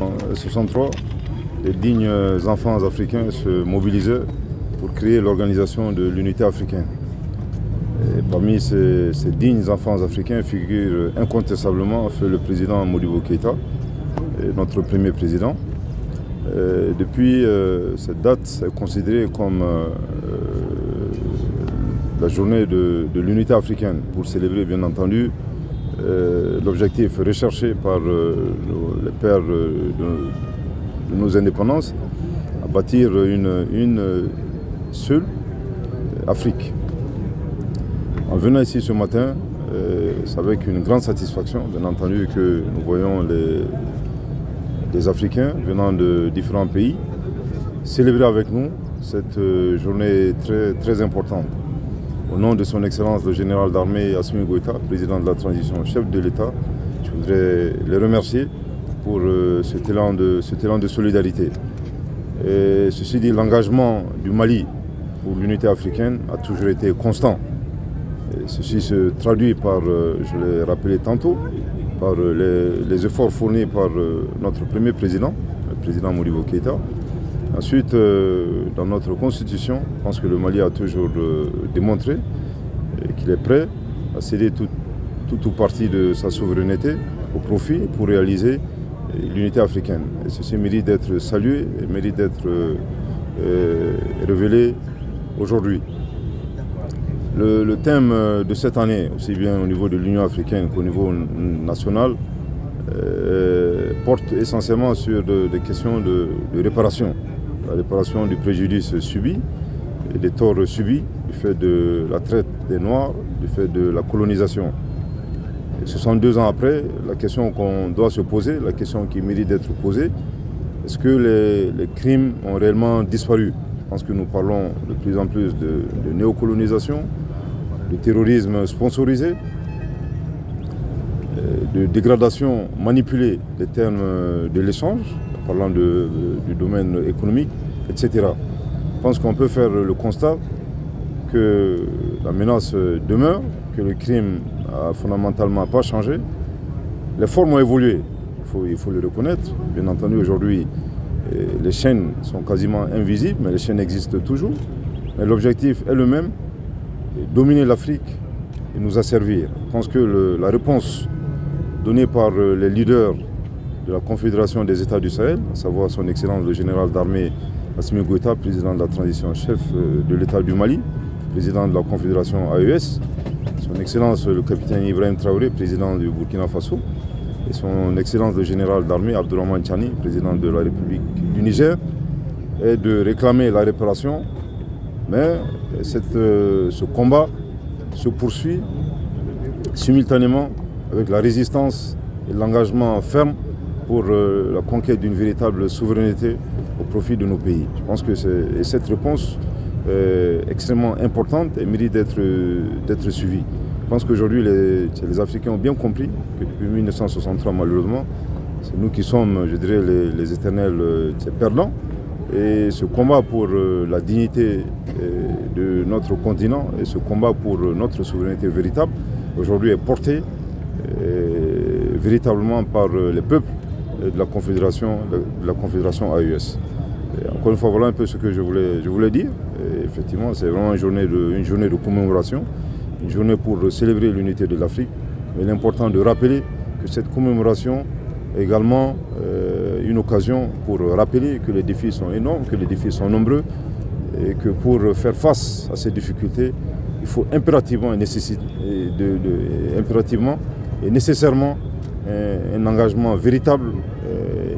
En 63, les dignes enfants africains se mobilisaient pour créer l'organisation de l'unité africaine. Et parmi ces dignes enfants africains figure incontestablement le président Modibo Keïta, notre premier président. Depuis cette date est considérée comme la journée de l'unité africaine pour célébrer bien entendu l'objectif recherché par les pères de nos indépendances à bâtir une seule Afrique. En venant ici ce matin, c'est avec une grande satisfaction, bien entendu, que nous voyons les Africains venant de différents pays célébrer avec nous cette journée très importante. Au nom de son Excellence le général d'armée Assimi Goïta, président de la transition, chef de l'État, je voudrais les remercier pour cet élan de solidarité. Et ceci dit, l'engagement du Mali pour l'unité africaine a toujours été constant. Et ceci se traduit par, je l'ai rappelé tantôt, par les efforts fournis par notre premier président, le président Modibo Keïta. Ensuite, dans notre constitution, je pense que le Mali a toujours démontré qu'il est prêt à céder tout ou partie de sa souveraineté au profit pour réaliser l'unité africaine. Et ceci mérite d'être salué et mérite d'être révélé aujourd'hui. Le thème de cette année, aussi bien au niveau de l'Union africaine qu'au niveau national, porte essentiellement sur des questions de réparation. La réparation du préjudice subi et des torts subis du fait de la traite des Noirs, du fait de la colonisation. Et 62 ans après, la question qu'on doit se poser, la question qui mérite d'être posée, est-ce que les crimes ont réellement disparu? Je pense que nous parlons de plus en plus de néocolonisation, de terrorisme sponsorisé, de dégradation manipulée des termes de l'échange, parlant du domaine économique, etc. Je pense qu'on peut faire le constat que la menace demeure, que le crime n'a fondamentalement pas changé. Les formes ont évolué, il faut le reconnaître. Bien entendu, aujourd'hui, les chaînes sont quasiment invisibles, mais les chaînes existent toujours. Mais l'objectif est le même, dominer l'Afrique et nous asservir. Je pense que la réponse donnée par les leaders de la Confédération des États du Sahel, à savoir son Excellence le général d'armée Assimi Goïta, président de la transition, chef de l'État du Mali, président de la Confédération AES, son Excellence le capitaine Ibrahim Traoré, président du Burkina Faso, et son Excellence le général d'armée Abdourahmane Tchani, président de la République du Niger, est de réclamer la réparation. Mais ce combat se poursuit simultanément avec la résistance et l'engagement ferme pour la conquête d'une véritable souveraineté au profit de nos pays. Je pense que cette réponse est extrêmement importante et mérite d'être suivie. Je pense qu'aujourd'hui, les Africains ont bien compris que depuis 1963, malheureusement, c'est nous qui sommes, je dirais, les éternels perdants. Et ce combat pour la dignité de notre continent et ce combat pour notre souveraineté véritable, aujourd'hui est porté véritablement par les peuples de la Confédération AES. Et encore une fois, voilà un peu ce que je voulais dire. Et effectivement, c'est vraiment une journée de commémoration, une journée pour célébrer l'unité de l'Afrique. Mais il est important de rappeler que cette commémoration est également une occasion pour rappeler que les défis sont énormes, que les défis sont nombreux et que pour faire face à ces difficultés, il faut impérativement et nécessairement un engagement véritable,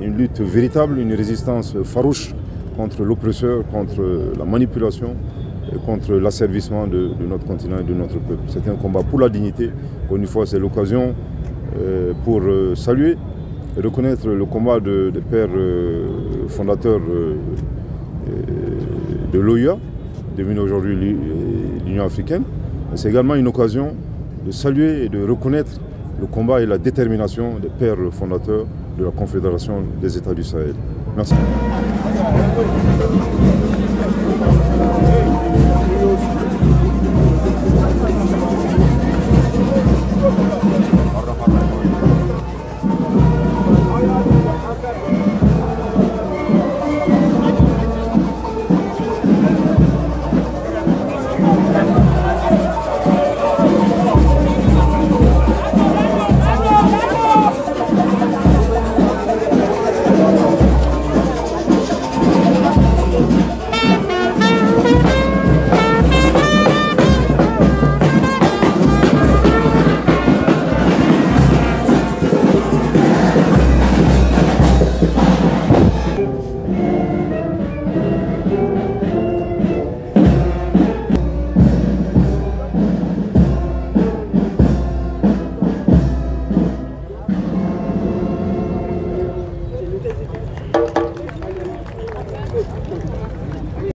une lutte véritable, une résistance farouche contre l'oppresseur, contre la manipulation et contre l'asservissement de notre continent et de notre peuple. C'est un combat pour la dignité. Encore une fois, c'est l'occasion pour saluer et reconnaître le combat des pères fondateurs de l'OUA, devenu aujourd'hui l'Union africaine. C'est également une occasion de saluer et de reconnaître le combat et la détermination des pères fondateurs de la Confédération des États du Sahel. Merci.